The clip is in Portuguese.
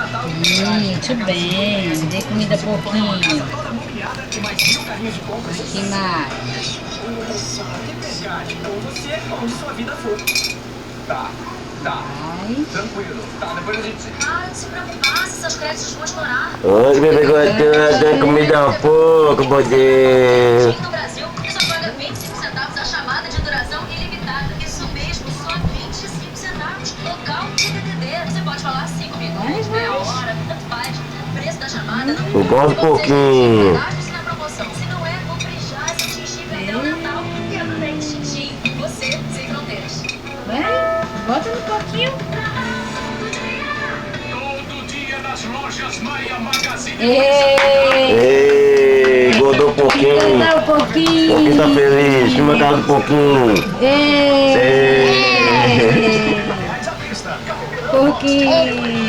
Muito bem. Dê comida pouquinho. Que mais? Tá, tá. Vai. Tranquilo. Tá, depois a gente... Para de se preocupar se seus créditos vão estourar. Oi, bebê gostando, tem comida um pouco, poder. Aqui no Brasil, você só paga 25 centavos a chamada de duração ilimitada. Isso mesmo, só 25 centavos. Local de DDD. Você pode falar 5 minutos, meia hora, tanto faz. Preço da chamada não Eu gosto pouquinho. Cadastre-se na promoção. Se não é, compre já essa Xixi Perdeu o Natal. E a Nubank Xixi. Você sem fronteiras. Vai. Bota no pouquinho. Todo dia nas lojas Maia Magazine. Ei. Ei, engordou um pouquinho. Dá um pouquinho. Pouquinho tá feliz, cima casa um pouquinho. Ei. Ei. Pouquinho.